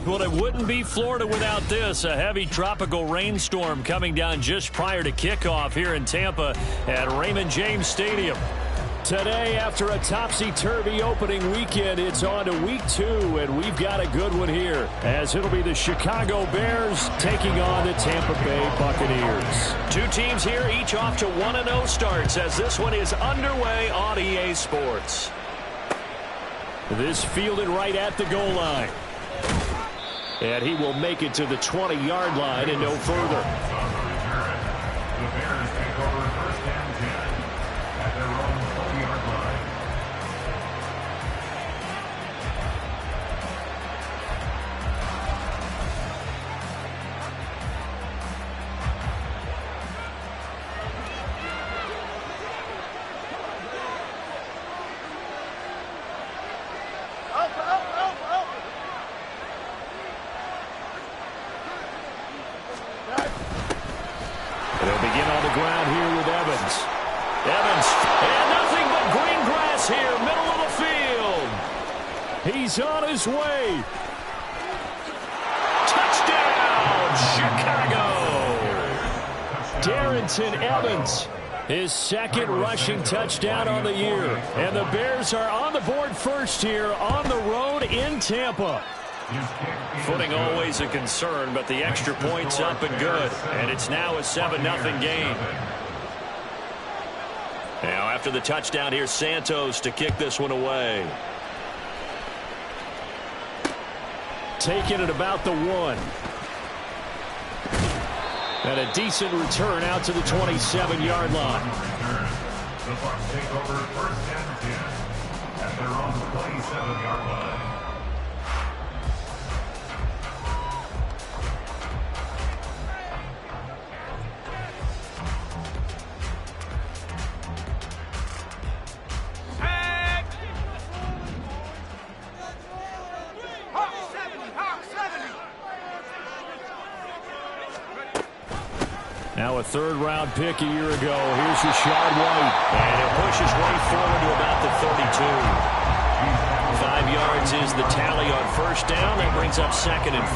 Well, it wouldn't be Florida without this. A heavy tropical rainstorm coming down just prior to kickoff here in Tampa at Raymond James Stadium. Today, after a topsy-turvy opening weekend, it's on to week 2, and we've got a good one here, as it'll be the Chicago Bears taking on the Tampa Bay Buccaneers. Two teams here, each off to 1-0 starts, as this one is underway on EA Sports. This fielded right at the goal line. And he will make it to the 20-yard line and no further. The Bears take over first and 10 at their own 20-yard line. They'll begin on the ground here with Evans. Evans, and nothing but green grass here, middle of the field. He's on his way. Touchdown, Chicago. Darrington Evans, his second rushing touchdown on the year. And the Bears are on the board first here on the road in Tampa. Footing always a concern, but the extra point's up and good. And it's now a 7-0 game. Now after the touchdown, here's Santos to kick this one away. Taking it about the 1. And a decent return out to the 27-yard line. The Bucs take over first and 10 at their own 27-yard line. Now a third-round pick a year ago. Here's Rashad White. And it pushes White forward to about the 32. 5 yards is the tally on first down. That brings up 2nd and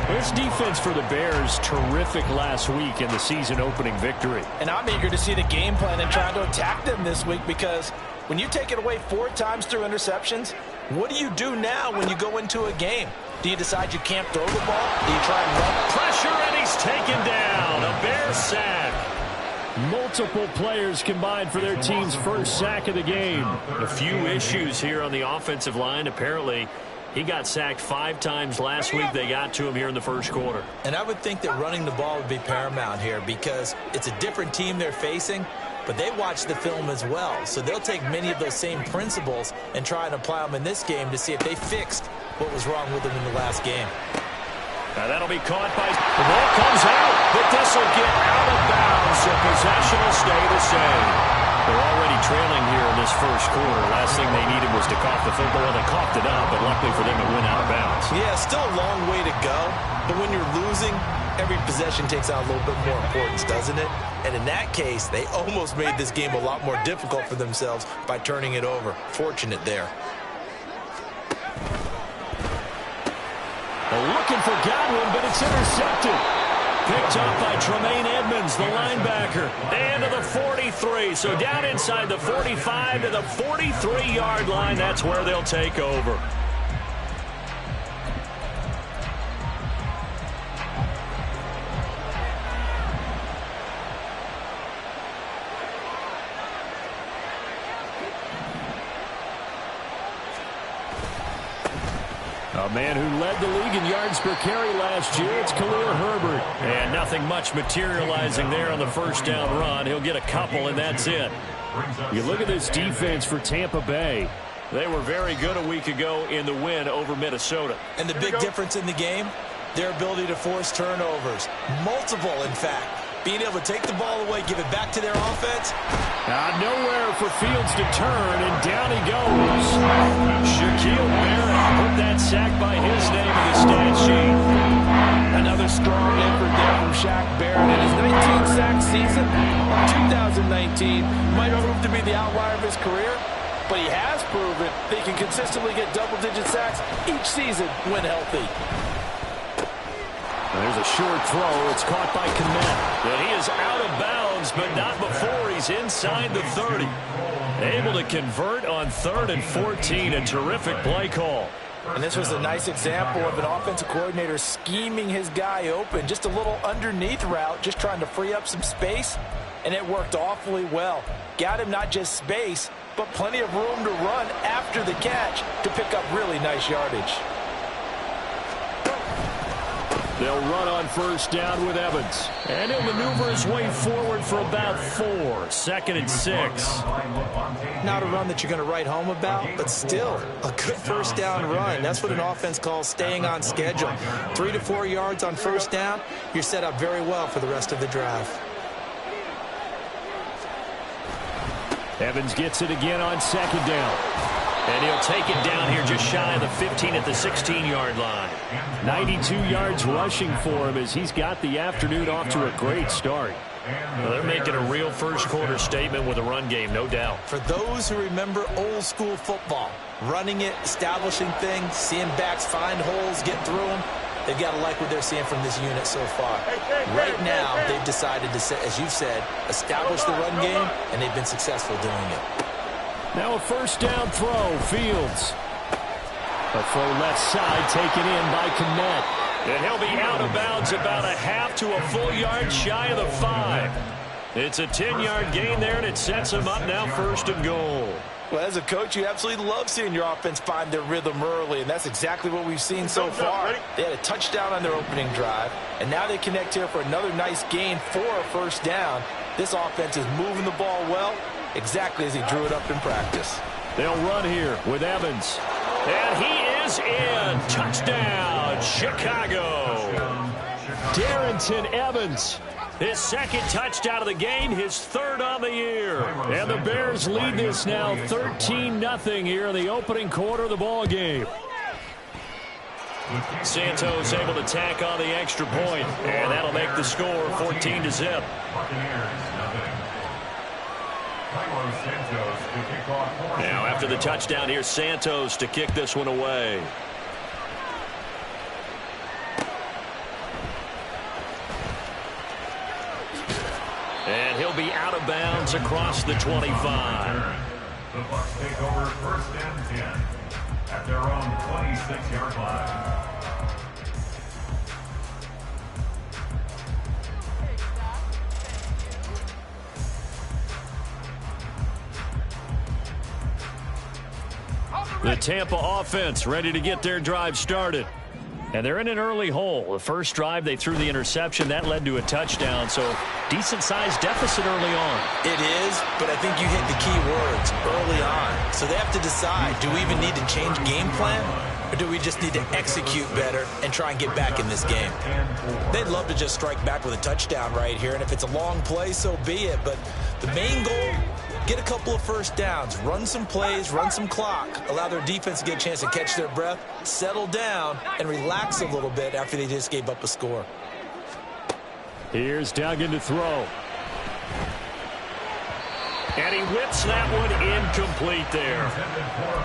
5. This defense for the Bears, terrific last week in the season-opening victory. And I'm eager to see the game plan and trying to attack them this week, because when you take it away 4 times through interceptions, what do you do now when you go into a game? Do you decide you can't throw the ball? Do you try and run? Pressure, and he's taken down. A Bear sack. Multiple players combined for their team's first sack of the game. A few issues here on the offensive line. Apparently, he got sacked 5 times last week. They got to him here in the first quarter. And I would think that running the ball would be paramount here, because it's a different team they're facing, but they watch the film as well. So they'll take many of those same principles and try and apply them in this game to see if they fixed what was wrong with them in the last game. Now that'll be caught by... The ball comes out, but this will get out of bounds, so possession will stay the same. They're already trailing here in this first quarter. Last thing they needed was to cough the football. Well, they coughed it up, but luckily for them it went out of bounds. Yeah, still a long way to go, but when you're losing, every possession takes on a little bit more importance, doesn't it? And in that case, they almost made this game a lot more difficult for themselves by turning it over. Fortunate there. Looking for Godwin, but it's intercepted. Picked up by Tremaine Edmonds, the linebacker. And to the 43. So down inside the 45 to the 43-yard line. That's where they'll take over. A man who led the league in yards per carry last year, it's Khalil Herbert. And nothing much materializing there on the first down run. He'll get a couple, and that's it. You look at this defense for Tampa Bay. They were very good a week ago in the win over Minnesota. And the big difference in the game, their ability to force turnovers. Multiple, in fact. Being able to take the ball away, give it back to their offense. Nowhere for Fields to turn, and down he goes. Shaquille Barrett put that sack by his name in the stat sheet. Another strong effort there from Shaq Barrett in his 19-sack season of 2019. Might prove to be the outlier of his career, but he has proven they can consistently get double-digit sacks each season when healthy. There's a short throw. It's caught by Kmet. And he is out of bounds, but not before he's inside the 30. Able to convert on 3rd and 14. A terrific play call. And this was a nice example of an offensive coordinator scheming his guy open. Just a little underneath route, just trying to free up some space. And it worked awfully well. Got him not just space, but plenty of room to run after the catch to pick up really nice yardage. They'll run on 1st down with Evans. And he'll maneuver his way forward for about 4. 2nd and 6. Not a run that you're going to write home about, but still a good 1st down run. That's what an offense calls staying on schedule. 3 to 4 yards on 1st down, you're set up very well for the rest of the drive. Evans gets it again on 2nd down. And he'll take it down here just shy of the 15 at the 16-yard line. 92 yards rushing for him as he's got the afternoon off to a great start. Well, they're making a real first-quarter statement with a run game, no doubt. For those who remember old-school football, running it, establishing things, seeing backs find holes, get through them, they've got to like what they're seeing from this unit so far. Right now, they've decided to, as you've said, establish the run game, and they've been successful doing it. Now a 1st down throw, Fields. A throw left side taken in by Kmet. And he'll be out of bounds about a half to a full yard shy of the 5. It's a 10-yard gain there, and it sets him up now 1st and goal. Well, as a coach, you absolutely love seeing your offense find their rhythm early, and that's exactly what we've seen so far. They had a touchdown on their opening drive, and now they connect here for another nice gain for a 1st down. This offense is moving the ball well, exactly as he drew it up in practice. They'll run here with Evans. And he is in. Touchdown, Chicago. Darrington Evans. His 2nd touchdown of the game, his 3rd on the year. And the Bears lead this now 13-0 here in the opening quarter of the ball game. Santos able to tack on the extra point, and that'll make the score 14-0. Now after the touchdown, here's Santos to kick this one away. And he'll be out of bounds across the 25. The Bucs take over 1st and 10 at their own 26-yard line. The Tampa offense ready to get their drive started. And they're in an early hole. The first drive, they threw the interception. That led to a touchdown, so decent-sized deficit early on. It is, but I think you hit the key words, early on. So they have to decide, do we even need to change game plan, or do we just need to execute better and try and get back in this game? They'd love to just strike back with a touchdown right here, and if it's a long play, so be it. But the main goal, get a couple of 1st downs, run some plays, run some clock, allow their defense to get a chance to catch their breath, settle down, and relax a little bit after they just gave up a score. Here's Duggan to throw. And he whips that one incomplete there.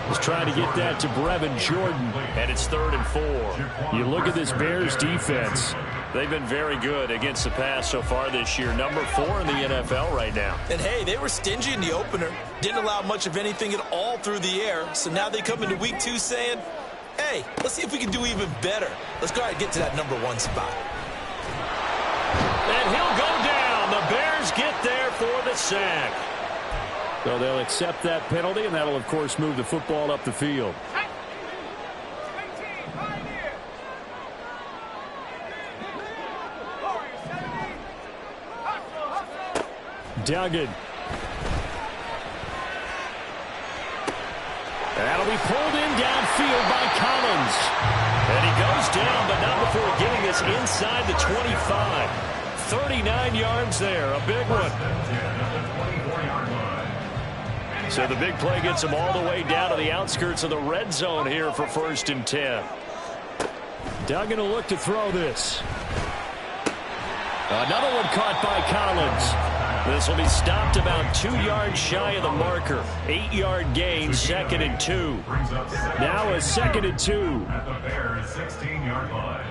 He's trying to get that to Brevin Jordan, and it's 3rd and 4. You look at this Bears defense. They've been very good against the pass so far this year. Number 4 in the NFL right now. And, hey, they were stingy in the opener. Didn't allow much of anything at all through the air. So now they come into week 2 saying, hey, let's see if we can do even better. Let's go ahead and get to that number 1 spot. And he'll go down. The Bears get there for the sack. So they'll accept that penalty, and that'll, of course, move the football up the field. Duggan. That'll be pulled in downfield by Collins. And he goes down, but not before getting this inside the 25. 39 yards there, a big one. So the big play gets him all the way down to the outskirts of the red zone here for 1st and 10. Duggan will look to throw this. Another one caught by Collins. This will be stopped about 2 yards shy of the marker. 8-yard gain, 2nd and 2. Now a 2nd and 2. At the Bears' 16-yard line.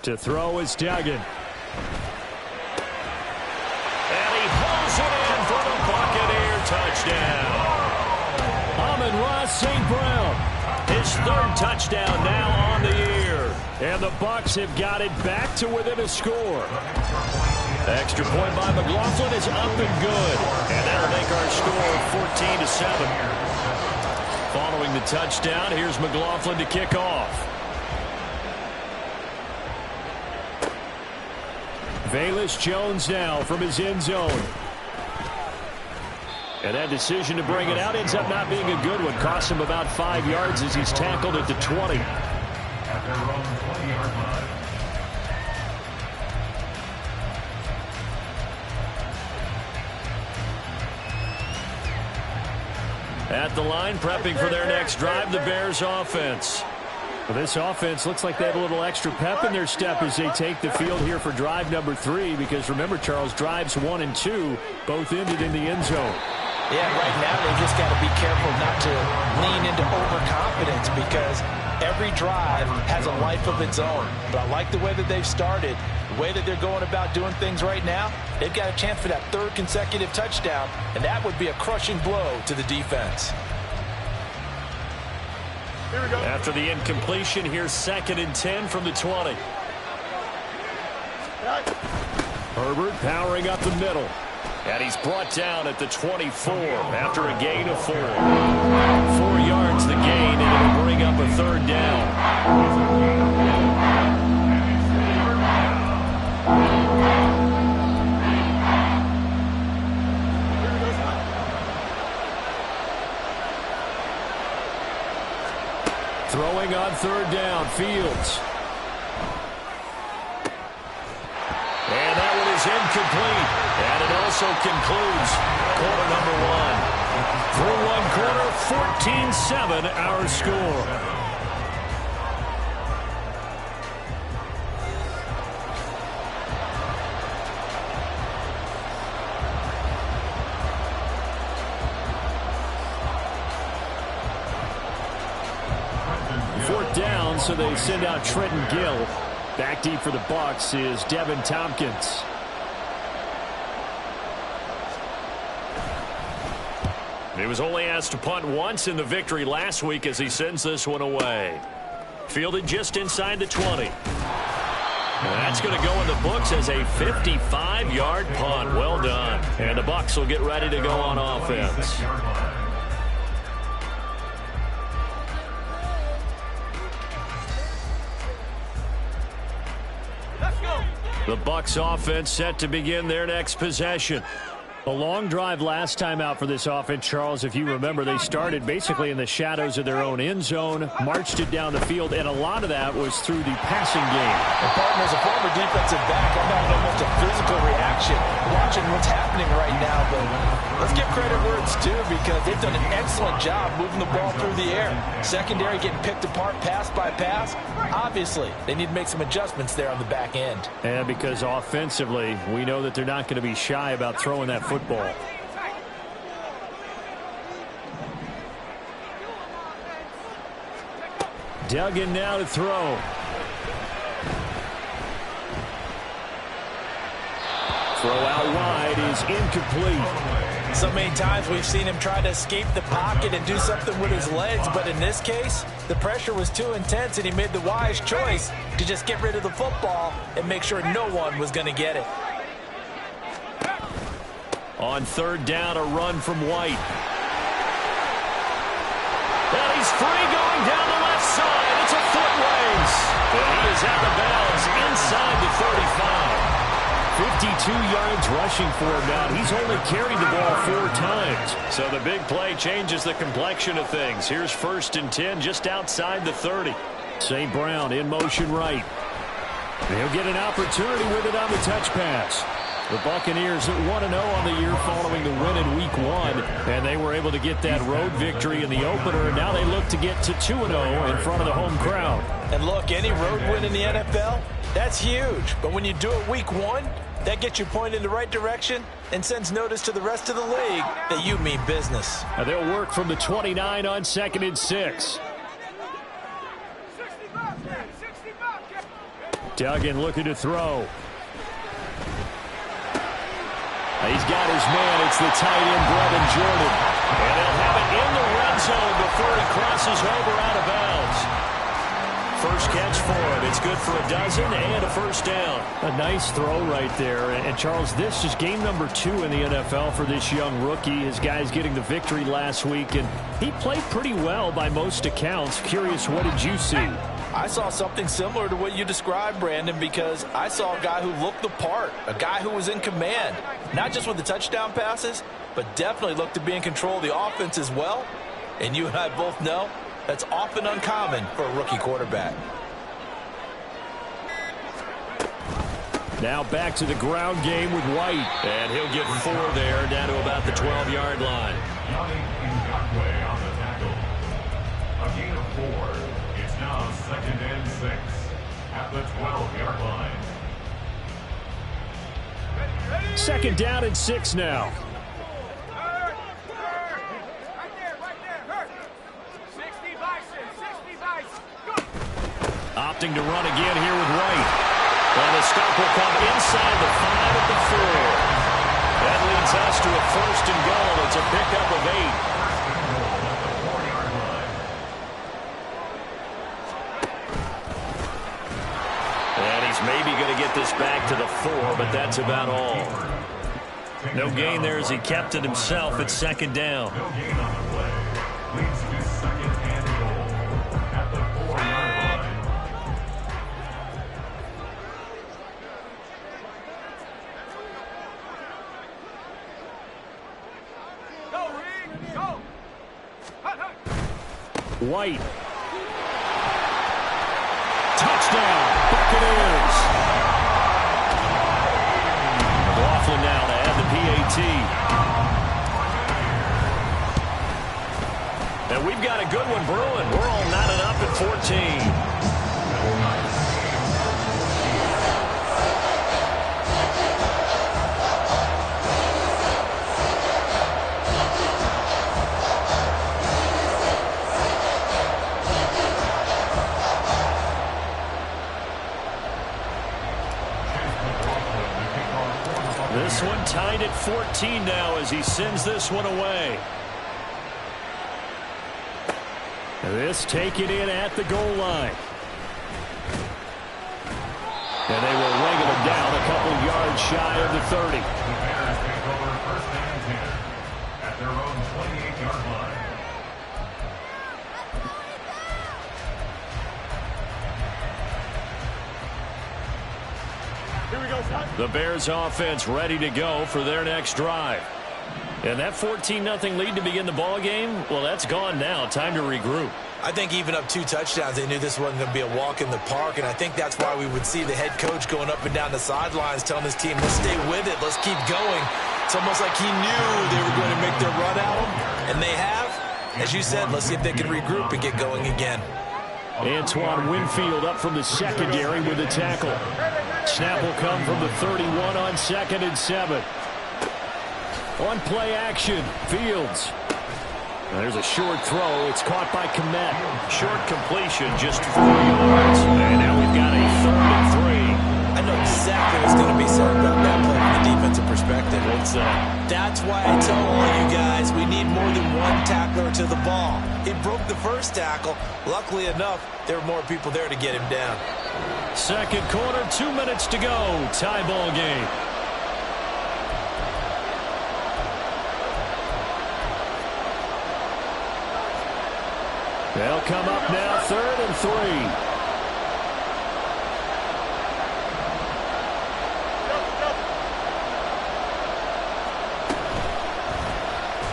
To throw is Duggan. And he pulls it in for the Buccaneer touchdown. Amon-Ra St. Brown, his 3rd touchdown now on the year. And the Bucs have got it back to within a score. Extra point by McLaughlin is up and good. And that'll make our score 14-7. Following the touchdown, here's McLaughlin to kick off. Velus Jones now from his end zone. And that decision to bring it out ends up not being a good one. Costs him about 5 yards as he's tackled at the 20. At their own 20-yard line. At the line, prepping for their next drive, the Bears offense. Well, this offense looks like they have a little extra pep in their step as they take the field here for drive number 3. Because remember, Charles, drives 1 and 2 both ended in the end zone. Yeah, right now they just got to be careful not to lean into overconfidence because every drive has a life of its own. But I like the way that they've started, the way that they're going about doing things right now. They've got a chance for that 3rd consecutive touchdown, and that would be a crushing blow to the defense. After the incompletion, here's 2nd and 10 from the 20. Herbert powering up the middle. And he's brought down at the 24 after a gain of 4. 4 yards the gain, and it'll bring up a 3rd down. Throwing on 3rd down, Fields. And that one is incomplete. And it also concludes quarter number 1. Through 1 quarter, 14-7 our score. Down, so they send out Trenton Gill. Back deep for the Bucs is Devin Tompkins. He was only asked to punt once in the victory last week as he sends this one away. Fielded just inside the 20. And that's going to go in the books as a 55-yard punt. Well done. And the Bucs will get ready to go on offense. The Bucs offense set to begin their next possession. A long drive last time out for this offense, Charles. If you remember, they started basically in the shadows of their own end zone, marched it down the field, and a lot of that was through the passing game. And partner, as a former defensive back, I'm having almost a physical reaction watching what's happening right now. But let's give credit where it's due because they've done an excellent job moving the ball through the air. Secondary getting picked apart pass by pass. Obviously, they need to make some adjustments there on the back end. And because offensively, we know that they're not going to be shy about throwing that football. Duggan now to throw. Throw out wide is incomplete. So many times we've seen him try to escape the pocket and do something with his legs, but in this case, the pressure was too intense and he made the wise choice to just get rid of the football and make sure no one was going to get it. On 3rd down, a run from White. And he's free going down the left side. It's a foot race. And he is out of bounds inside the 35. 52 yards rushing for him now. He's only carried the ball 4 times. So the big play changes the complexion of things. Here's 1st and 10 just outside the 30. St. Brown in motion right. He'll get an opportunity with it on the touch pass. The Buccaneers at 1-0 on the year following the win in Week 1, and they were able to get that road victory in the opener, and now they look to get to 2-0 in front of the home crowd. And look, any road win in the NFL, that's huge. But when you do it Week 1, that gets you pointed in the right direction and sends notice to the rest of the league that you mean business. Now they'll work from the 29 on 2nd and 6. Duggan looking to throw. He's got his man. It's the tight end, Brevin Jordan. And they'll have it in the red zone before he crosses over out of bounds. First catch for him. It's good for a dozen and a first down. A nice throw right there. And Charles, this is game number 2 in the NFL for this young rookie. His guys getting the victory last week, and he played pretty well by most accounts. Curious, what did you see? I saw something similar to what you described, Brandon, because I saw a guy who looked the part, a guy who was in command, not just with the touchdown passes, but definitely looked to be in control of the offense as well. And you and I both know that's often uncommon for a rookie quarterback. Now back to the ground game with White. And he'll get 4 there, down to about the 12-yard line. Johnny Ngakwe on the tackle. A gain of 4. It's now 2nd and 6 at the 12-yard line. 2nd down and 6 now. Opting to run again here with White. And the stop will come inside the 5 at the 4. That leads us to a 1st and goal. It's a pickup of 8. And he's maybe going to get this back to the 4, but that's about all. No gain there as he kept it himself at 2nd down. No gain on the play. Leads to 2nd and goal at the 4-yard line. White. Touchdown, Buccaneers. McLaughlin now to add the PAT. And we've got a good one brewing. We're all knotted up at 14. This one tied at 14 now as he sends this one away. This taken in at the goal line. And they will wrangle him down a couple of yards shy of the 30. The Bears take over 1st and 10 at their own 28-yard line. The Bears offense ready to go for their next drive. And that 14-0 lead to begin the ball game, well, that's gone now. Time to regroup. I think even up 2 touchdowns, they knew this wasn't going to be a walk in the park, and I think that's why we would see the head coach going up and down the sidelines telling his team, let's stay with it, let's keep going. It's almost like he knew they were going to make their run at him, and they have. As you said, let's see if they can regroup and get going again. Antoine Winfield up from the secondary with the tackle. Snap will come from the 31 on 2nd and 7. On play action, Fields. There's a short throw. It's caught by Kmet. Short completion, just 4 yards. And now we've got a 3rd and 3. I know exactly what's going to be said about that play from the defensive perspective. What's that? That's why I tell all you guys we need more than one tackler to the ball. He broke the first tackle. Luckily enough, there were more people there to get him down. 2nd quarter, 2 minutes to go. Tie ball game. They'll come up now, 3rd and 3.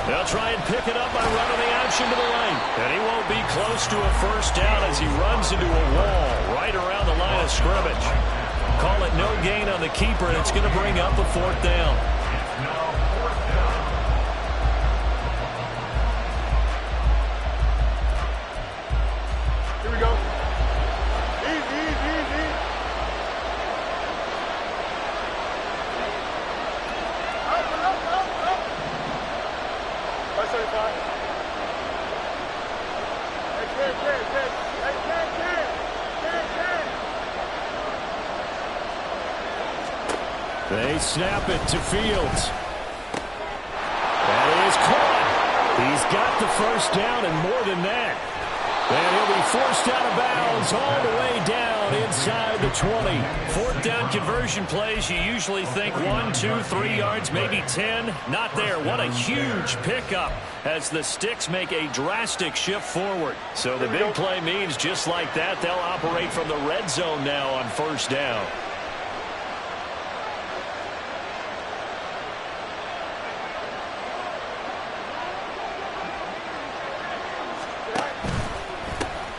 They'll try and pick it up by running the option to the right. And he won't be close to a first down as he runs into a wall right around the line of scrimmage. call it no gain on the keeper, and it's going to bring up a 4th down. Here we go. Easy, easy, easy. Up. 575. They snap it to Fields. That is caught. He's got the first down and more than that. And he'll be forced out of bounds all the way down inside the 20. 4th down conversion plays, you usually think 1, 2, 3 yards, maybe 10. Not there. What a huge pickup as the Sticks make a drastic shift forward. So the big play means just like that, they'll operate from the red zone now on 1st down.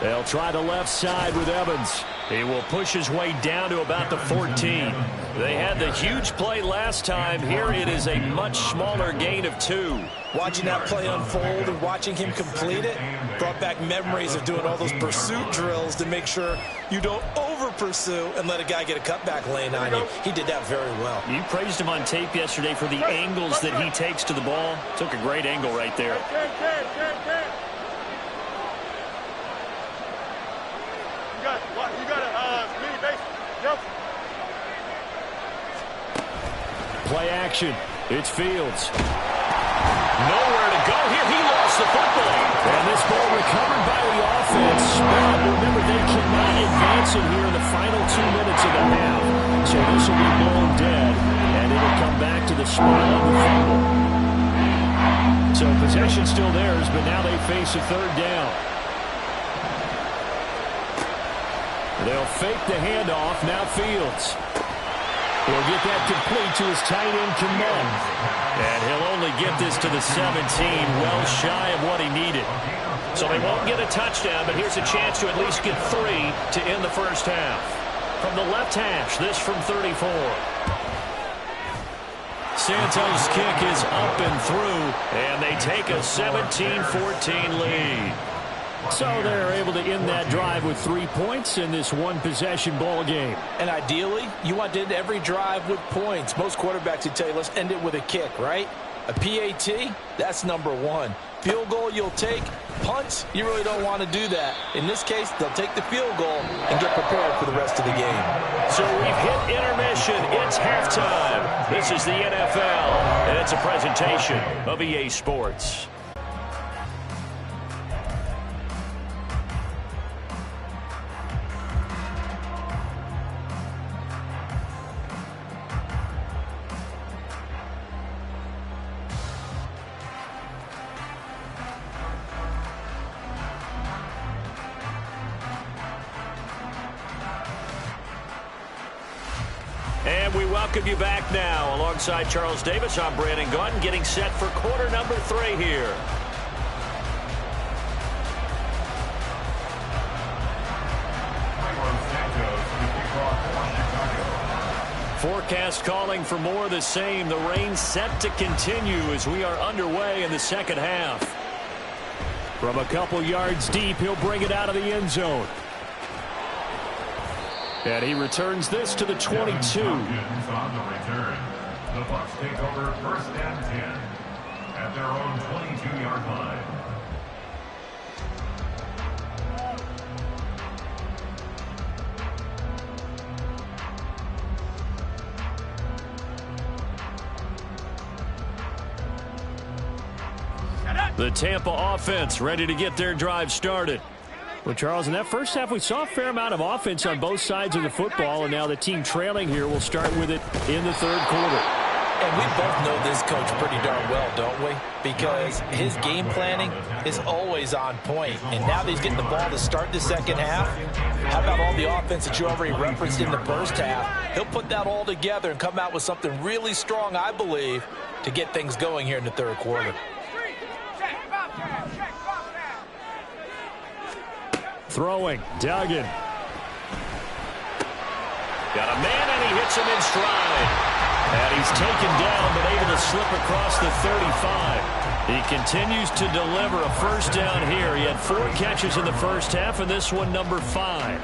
They'll try the left side with Evans. He will push his way down to about the 14. They had the huge play last time. Here it is a much smaller gain of 2. Watching that play unfold and watching him complete it brought back memories of doing all those pursuit drills to make sure you don't over-pursue and let a guy get a cutback lane on you. He did that very well. You praised him on tape yesterday for the angles that he takes to the ball. Took a great angle right there. You got a mini base. Yep. Play action. It's Fields. Nowhere to go here. He lost the football. And this ball recovered by the offense. But remember, they cannot advance it here in the final 2 minutes of the half. So this will be blown dead. And it'll come back to the spot on the fumble. So possession still theirs, but now they face a 3rd down. They'll fake the handoff. Now Fields. He'll get that complete to his tight end, Kamen. And he'll only get this to the 17, well shy of what he needed. So they won't get a touchdown, but here's a chance to at least get 3 to end the first half. From the left hash, this from 34. Santos' kick is up and through, and they take a 17-14 lead. So they're able to end that drive with 3 points in this one-possession ball game. And ideally, you want to end every drive with points. Most quarterbacks would tell you, let's end it with a kick, right? A PAT, that's number 1. Field goal you'll take. Punts, you really don't want to do that. In this case, they'll take the field goal and get prepared for the rest of the game. So we've hit intermission. It's halftime. This is the NFL, and it's a presentation of EA Sports. And we welcome you back now. Alongside Charles Davis, I'm Brandon Gaudin, getting set for quarter number 3 here. Forecast calling for more of the same. The rain set to continue as we are underway in the second half. From a couple yards deep, he'll bring it out of the end zone. And he returns this to the 22. On the return, the Bucs take over 1st and 10 at their own 22-yard line. The Tampa offense ready to get their drive started. Well, Charles, in that first half, we saw a fair amount of offense on both sides of the football, and now the team trailing here will start with it in the 3rd quarter. And we both know this coach pretty darn well, don't we? Because his game planning is always on point. And now that he's getting the ball to start the second half, how about all the offense that you already referenced in the first half? He'll put that all together and come out with something really strong, I believe, to get things going here in the 3rd quarter. Throwing, Duggan. Got a man in Gets him in stride. And he's taken down, but able to slip across the 35. He continues to deliver a first down here. He had 4 catches in the first half, and this one number 5.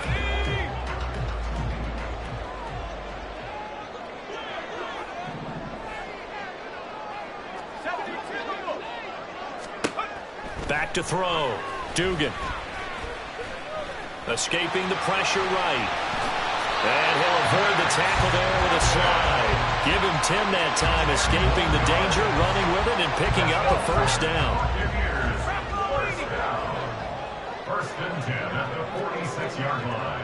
Back to throw. Dugan. Escaping the pressure right. And he'll avoid the tackle there with a slide. Give him 10 that time, escaping the danger, running with it, and picking up a first down. First and 10 at the 46-yard line.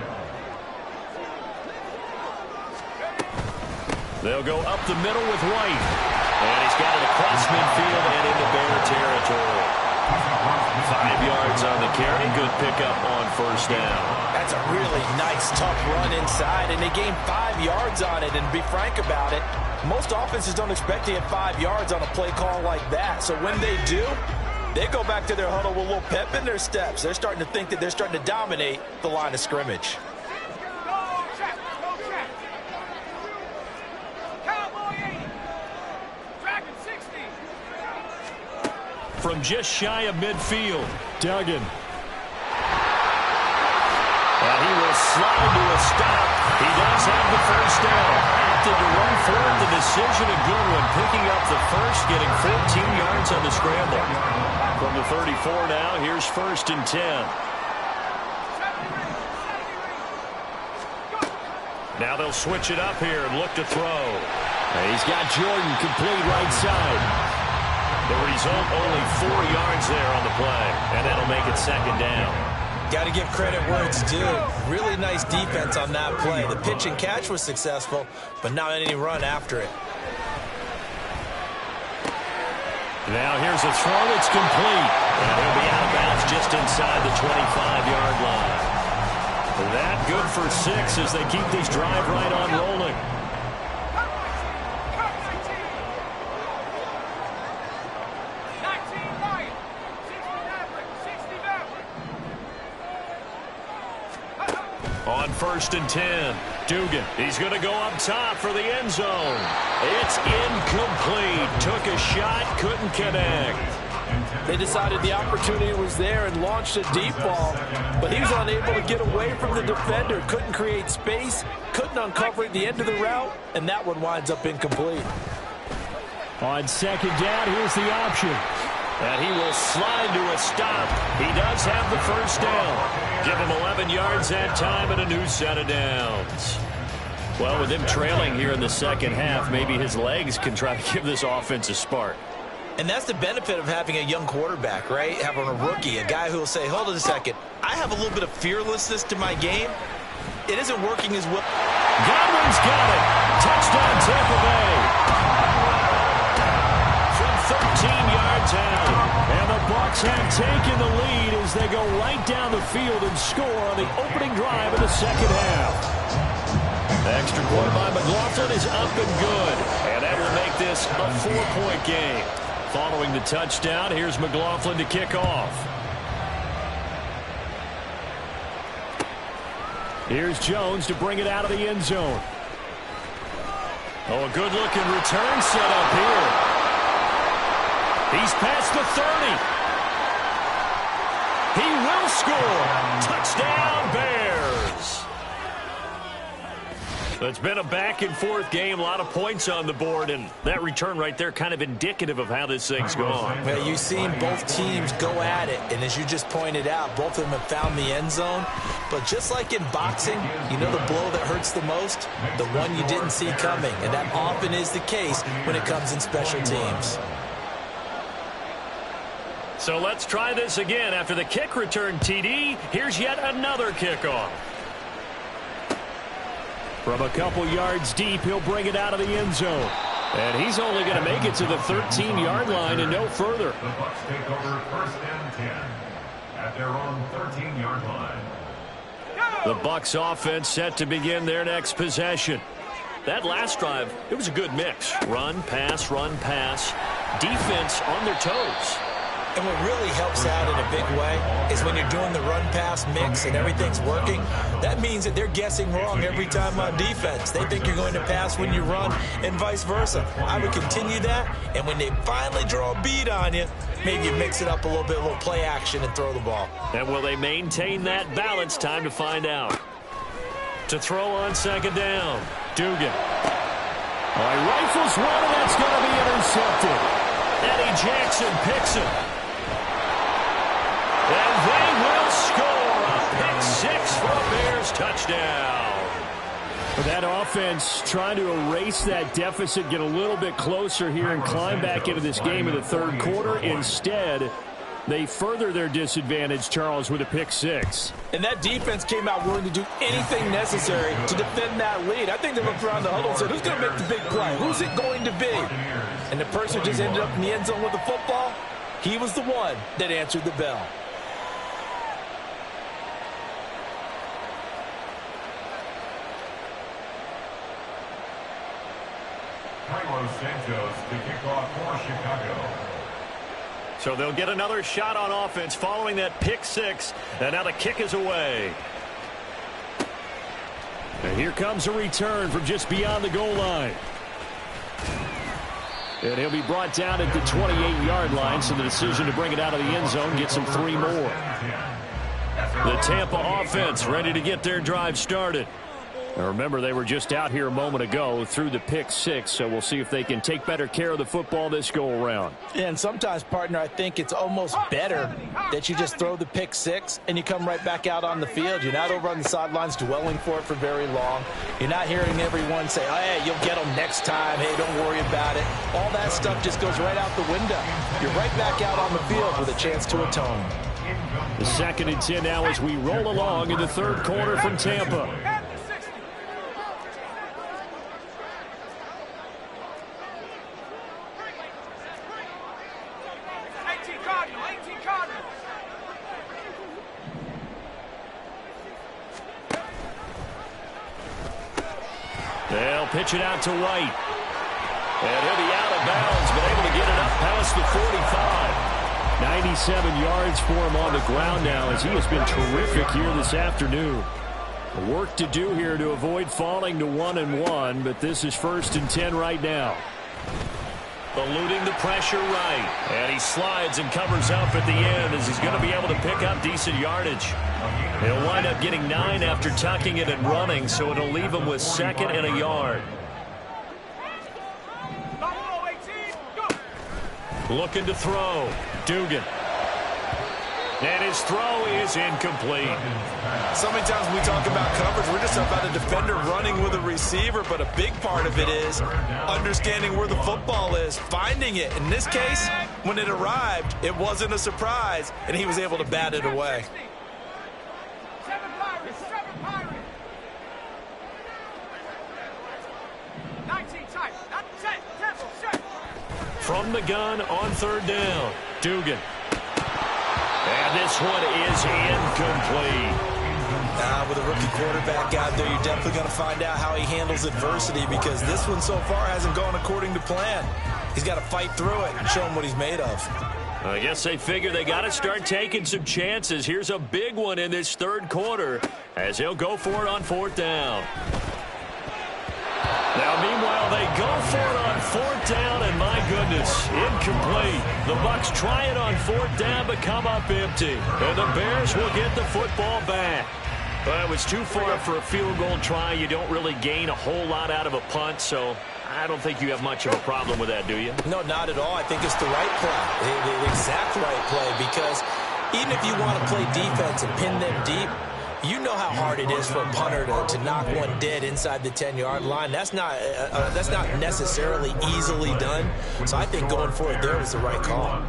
They'll go up the middle with White. And he's got it across midfield and into Bear territory. 5 yards on the carry. Good pickup on first down. That's a really nice, tough run inside, and they gained 5 yards on it. And to be frank about it, most offenses don't expect to get 5 yards on a play call like that. So when they do, they go back to their huddle with a little pep in their steps. They're starting to think that they're starting to dominate the line of scrimmage. From just shy of midfield, Duggan. And he will slide to a stop. He does have the first down. Opted to run for it. The decision a good one. Picking up the first, getting 14 yards on the scramble. From the 34 now, here's first and 10. Now they'll switch it up here and look to throw. And he's got Jordan complete right side. The result, only 4 yards there on the play, and that'll make it second down. Got to give credit where it's due. Really nice defense on that play. The pitch and catch was successful, but not any run after it. Now here's a throw that's complete. And he'll be out of bounds just inside the 25-yard line. That good for 6 as they keep this drive right on rolling. On first and 10, Dugan. He's going to go up top for the end zone. It's incomplete. Took a shot, couldn't connect. They decided the opportunity was there and launched a deep ball, but he was unable to get away from the defender. Couldn't create space, couldn't uncover at the end of the route, and that one winds up incomplete. On second down, here's the option. And he will slide to a stop. He does have the first down. Give him 11 yards that time and a new set of downs. Well, with him trailing here in the second half, maybe his legs can try to give this offense a spark. And that's the benefit of having a young quarterback, right? Having a rookie, a guy who will say, hold on a second, I have a little bit of fearlessness to my game. It isn't working as well. Godwin's got it. Touchdown, Tampa Bay. 13 yards out, and the Bucs have taken the lead as they go right down the field and score on the opening drive of the second half. Extra point by McLaughlin is up and good, and that will make this a 4-point game. Following the touchdown, here's McLaughlin to kick off. Here's Jones to bring it out of the end zone. Oh, a good-looking return set up here. He's past the 30. He will score. Touchdown, Bears. It's been a back-and-forth game, a lot of points on the board, and that return right there kind of indicative of how this thing's gone. Well, you've seen both teams go at it, and as you just pointed out, both of them have found the end zone. But just like in boxing, you know the blow that hurts the most? The one you didn't see coming, and that often is the case when it comes in special teams. So let's try this again. After the kick return TD, here's yet another kickoff. From a couple yards deep, he'll bring it out of the end zone. And he's only going to make it to the 13-yard line and no further. The Bucs take over first and 10 at their own 13-yard line. The Bucs offense set to begin their next possession. That last drive, it was a good mix. Run, pass, defense on their toes. And what really helps out in a big way is when you're doing the run-pass mix and everything's working, that means that they're guessing wrong every time on defense. They think you're going to pass when you run and vice versa. I would continue that, and when they finally draw a beat on you, maybe you mix it up a little bit, a little play action, and throw the ball. And will they maintain that balance? Time to find out. To throw on second down, Dugan. Oh, he rifles one, and that's going to be intercepted. Eddie Jackson picks him. And they will score a pick six for a Bears touchdown. That offense trying to erase that deficit, get a little bit closer here and climb back into this game in the third quarter. Instead, they further their disadvantage, Charles, with a pick six. And that defense came out willing to do anything necessary to defend that lead. I think they looked around the huddle and said, who's going to make the big play? Who's it going to be? And the person who just ended up in the end zone with the football, he was the one that answered the bell. Carlos Santos to kick off for Chicago. So they'll get another shot on offense following that pick six. And now the kick is away. And here comes a return from just beyond the goal line. And he'll be brought down at the 28-yard line, so the decision to bring it out of the end zone gets him 3 more. The Tampa offense ready to get their drive started. Now remember, they were just out here a moment ago through the pick six, so we'll see if they can take better care of the football this go-around. Yeah, and sometimes, partner, I think it's almost better that you just throw the pick six and you come right back out on the field. You're not over on the sidelines dwelling for it for very long. You're not hearing everyone say, oh, hey, you'll get them next time. Hey, don't worry about it. All that stuff just goes right out the window. You're right back out on the field with a chance to atone. The 2nd and 10 now as we roll along in the third quarter from Tampa. They'll pitch it out to White. And he'll be out of bounds, but able to get it up past the 45. 97 yards for him on the ground now as he has been terrific here this afternoon. Work to do here to avoid falling to 1-1, but this is 1st and 10 right now. Eluding the pressure right. And he slides and covers up at the end as he's going to be able to pick up decent yardage. He'll wind up getting 9 after tucking it and running, so it'll leave him with 2nd and a yard. Looking to throw. Dugan. And his throw is incomplete. So many times when we talk about coverage, we're just about a defender running with a receiver, but a big part of it is understanding where the football is, finding it. In this case, when it arrived, it wasn't a surprise, and he was able to bat it away. From the gun on 3rd down, Dugan. And this one is incomplete. With a rookie quarterback out there, you're definitely going to find out how he handles adversity because this one so far hasn't gone according to plan. He's got to fight through it and show him what he's made of. I guess they figure they got to start taking some chances. Here's a big one in this third quarter as he'll go for it on 4th down. Now, meanwhile, they go for it on 4th down, and my goodness, incomplete. The Bucs try it on 4th down, but come up empty. And the Bears will get the football back. Well, it was too far for a field goal try. You don't really gain a whole lot out of a punt, so I don't think you have much of a problem with that, do you? No, not at all. I think it's the right play, the exact right play, because even if you want to play defense and pin them deep, you know how hard it is for a punter to knock one dead inside the 10-yard line. That's not necessarily easily done. So I think going for it there was the right call.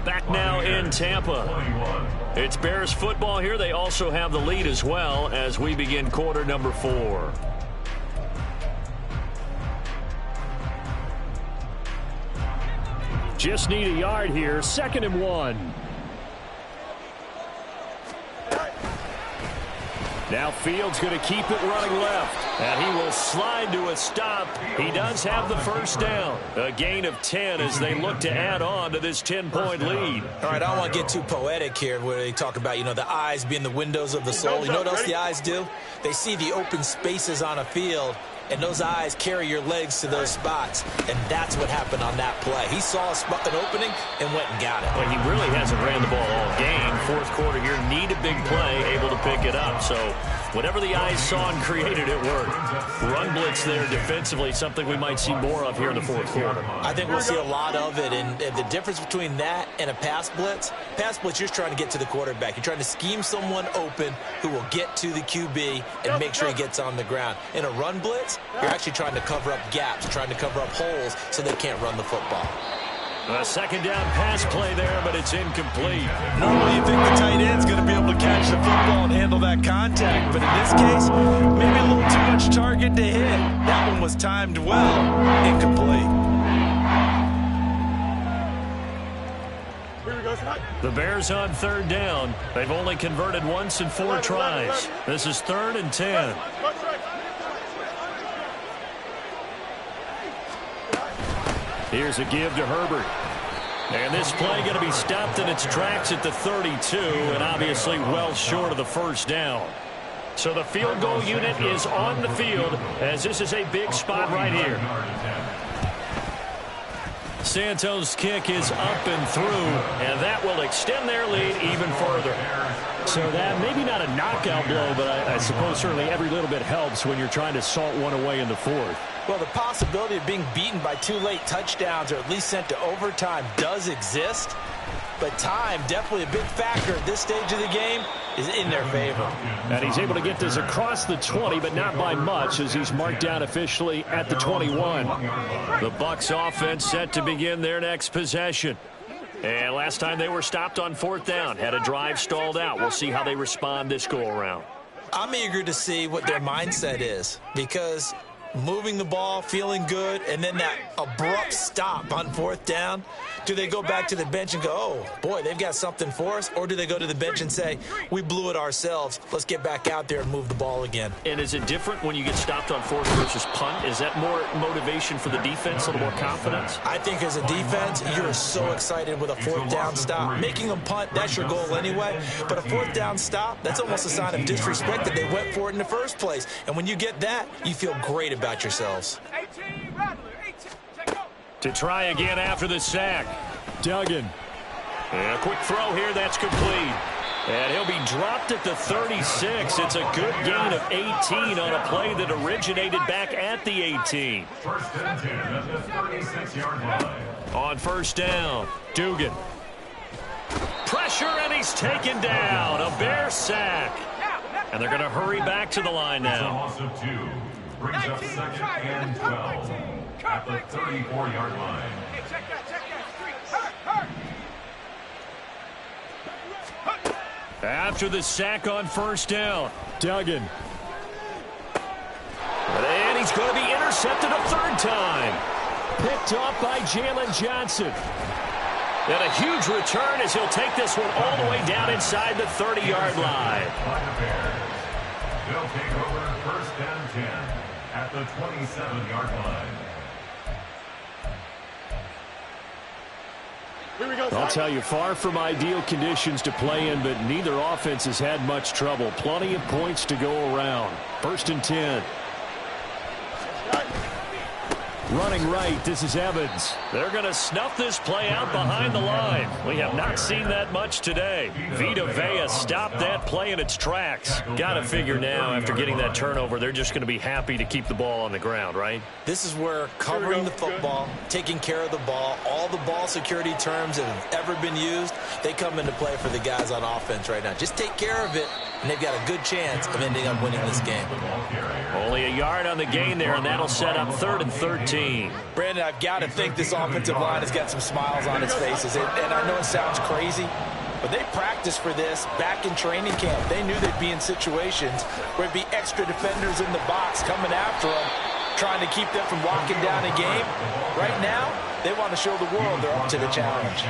Back now in Tampa. It's Bears football here. They also have the lead as well as we begin quarter number 4. Just need a yard here. 2nd and 1. Now Fields going to keep it running left. And he will slide to a stop. He does have the first down. A gain of 10 as they look to add on to this 10-point lead. All right, I don't want to get too poetic here where they talk about, the eyes being the windows of the soul. You know what else the eyes do? They see the open spaces on a field, and those eyes carry your legs to those spots, and that's what happened on that play. He saw an opening and went and got it. Well, he really hasn't ran the ball all game. Fourth quarter here, need a big play, able to pick it up. So whatever the eyes saw and created, it worked. Run blitz there defensively, something we might see more of here in the fourth quarter. I think we'll see a lot of it, and the difference between that and a pass blitz, you're just trying to get to the quarterback. You're trying to scheme someone open who will get to the QB and make sure he gets on the ground. In a run blitz, you're actually trying to cover up gaps, trying to cover up holes so they can't run the football. A second down pass play there, but it's incomplete. Normally you think the tight end's going to be able to catch the football and handle that contact, but in this case, maybe a little too much target to hit. That one was timed well, incomplete. The Bears on third down. They've only converted once in 4 tries. This is 3rd and 10. Here's a give to Herbert. And this play going to be stopped in its tracks at the 32, and obviously well short of the first down. So the field goal unit is on the field, as this is a big spot right here. Santos' kick is up and through, and that will extend their lead even further. So that maybe not a knockout blow, but I suppose certainly every little bit helps when you're trying to salt one away in the fourth. Well, the possibility of being beaten by 2 late touchdowns or at least sent to overtime does exist, but time, definitely a big factor at this stage of the game, is in their favor. And he's able to get this across the 20, but not by much, as he's marked down officially at the 21. The Bucs offense set to begin their next possession. And last time they were stopped on 4th down, had a drive stalled out. We'll see how they respond this go-around. I'm eager to see what their mindset is, because moving the ball, feeling good, and then that abrupt stop on 4th down, do they go back to the bench and go, oh, boy, they've got something for us? Or do they go to the bench and say, we blew it ourselves, let's get back out there and move the ball again? And is it different when you get stopped on 4th versus punt? Is that more motivation for the defense, a little more confidence? I think as a defense, you're so excited with a 4th down stop. Making them punt, that's your goal anyway. But a 4th down stop, that's almost a sign of disrespect that they went for it in the first place. And when you get that, you feel great about yourselves. To try again after the sack. Duggan. And a quick throw here, that's complete. And he'll be dropped at the 36. It's a good gain of 18 on a play that originated back at the 18. First and 10 at the 36-yard line. On first down, Dugan. Pressure, and he's taken down. A Bear sack. And they're going to hurry back to the line It's a now. loss of 2. Brings up 2nd and 12 at the 34-yard line. After the sack on first down, Duggan. And he's going to be intercepted a 3rd time. Picked off by Jalen Johnson. And a huge return as he'll take this one all the way down inside the 30-yard line. By the Bears. They'll take over 1st and 10 at the 27-yard line. I'll tell you, far from ideal conditions to play in, but neither offense has had much trouble. Plenty of points to go around. 1st and 10. Running right, this is Evans. They're going to snuff this play out behind the line. We have not seen that much today. Vita Vea stopped that play in its tracks. Got to figure now, after getting that turnover, they're just going to be happy to keep the ball on the ground, right? This is where covering the football, taking care of the ball, all the ball security terms that have ever been used, they come into play for the guys on offense right now. Just take care of it, and they've got a good chance of ending up winning this game. Only a yard on the gain there, and that'll set up 3rd and 13. Brandon, I've got to think this offensive line has got some smiles on its faces. And I know it sounds crazy, but they practiced for this back in training camp. They knew they'd be in situations where there'd be extra defenders in the box coming after them, trying to keep them from locking down a game. Right now, they want to show the world they're up to the challenge.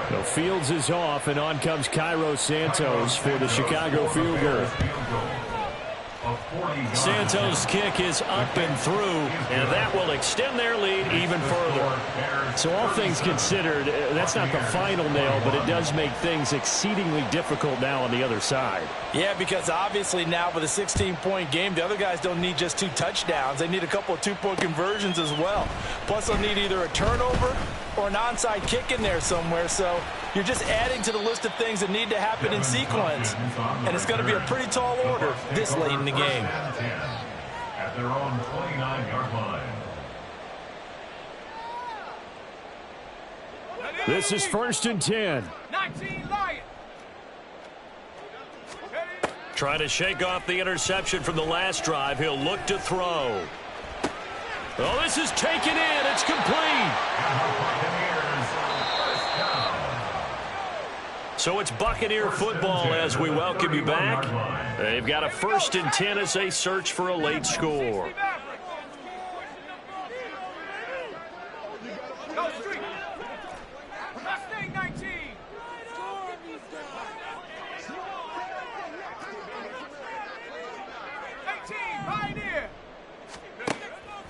So Fields is off, and on comes Cairo Santos for the Chicago field goal. Santos' kick is up and through, and that will extend their lead even further. So all things considered, that's not the final nail, but it does make things exceedingly difficult now on the other side. Yeah, because obviously now with a 16-point game, the other guys don't need just 2 touchdowns. They need a couple of 2-point conversions as well. Plus, they'll need either a turnover or an onside kick in there somewhere. So you're just adding to the list of things that need to happen in sequence. And it's going to be a pretty tall order this late in the game. At their own 29-yard line. This is 1st and 10. 19 Lions. Trying to shake off the interception from the last drive. He'll look to throw. Oh, this is taken in. It's complete. So it's Buccaneer football as we welcome you back. They've got a 1st and 10 as they search for a late score.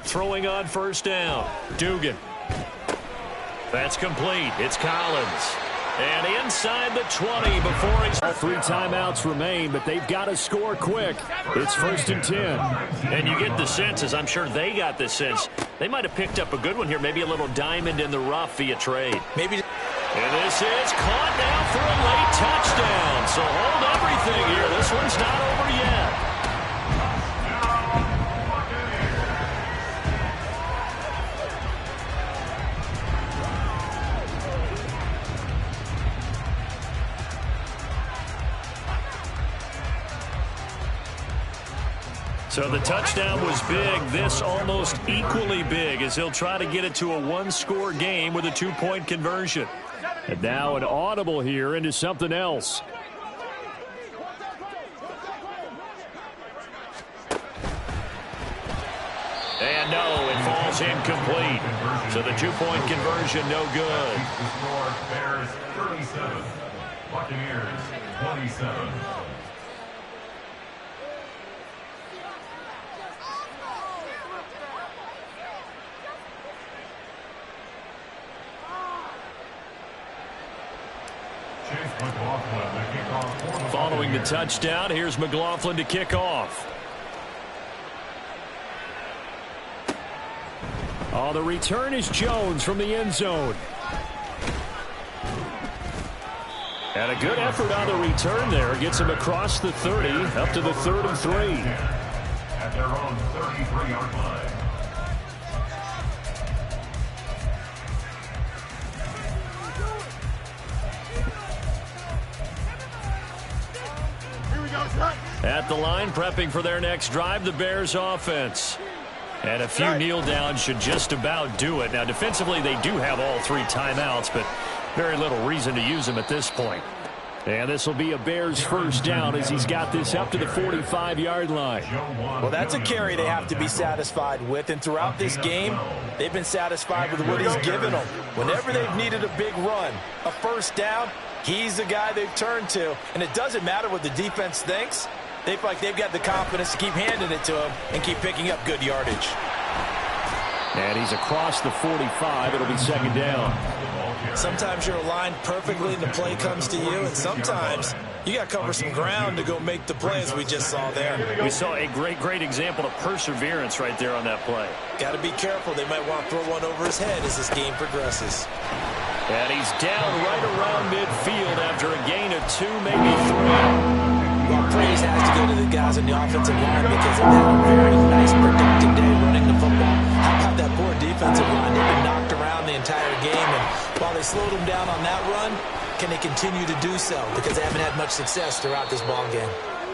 Throwing on 1st down. Dugan. That's complete. It's Collins. And inside the 20 before he's... All 3 timeouts remain, but they've got to score quick. It's 1st and 10. And you get the sense, as I'm sure they got the sense, they might have picked up a good one here, maybe a little diamond in the rough via trade. Maybe. And this is caught now for a late touchdown. So hold everything here. This one's not over yet. So the touchdown was big. This almost equally big as he'll try to get it to a 1-score game with a 2-point conversion. And now an audible here into something else. And no, it falls incomplete. So the 2-point conversion no good. The score, Bears 37, Buccaneers 27. Following the touchdown, here's McLaughlin to kick off. Oh, the return is Jones from the end zone. And a good effort on the return there. Gets him across the 30, up to the 33. At their own 33-yard line. At the line, prepping for their next drive, the Bears offense. And a few kneel downs should just about do it. Now, defensively, they do have all 3 timeouts, but very little reason to use them at this point. And this will be a Bears 1st down as he's got this up to the 45-yard line. Well, that's a carry they have to be satisfied with. And throughout this game, they've been satisfied with what he's given them. Whenever they've needed a big run, a 1st down, he's the guy they've turned to. And it doesn't matter what the defense thinks. They feel like they've got the confidence to keep handing it to him and keep picking up good yardage. And he's across the 45. It'll be 2nd down. Sometimes you're aligned perfectly and the play comes to you, and sometimes you got to cover some ground to go make the play, as we just saw there. We saw a great example of perseverance right there on that play. Got to be careful. They might want to throw one over his head as this game progresses. And he's down right around midfield after a gain of 2, maybe 3. Well, praise has to go to the guys on the offensive line because they've had a very nice, productive day running the football. How about that poor defensive line? They've been knocked around the entire game, and while they slowed them down on that run, can they continue to do so? Because they haven't had much success throughout this ball game.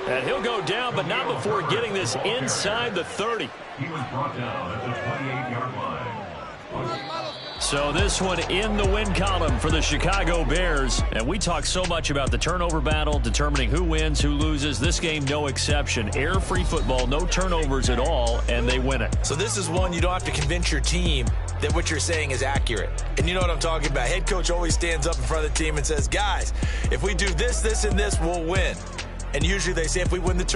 And he'll go down, but not before getting this inside the 30. He was brought down at the 28-yard line. So this one in the win column for the Chicago Bears. And we talk so much about the turnover battle, determining who wins, who loses. This game, no exception. Air-free football, no turnovers at all, and they win it. So this is one you don't have to convince your team that what you're saying is accurate. And you know what I'm talking about. Head coach always stands up in front of the team and says, guys, if we do this, this, and this, we'll win. And usually they say if we win the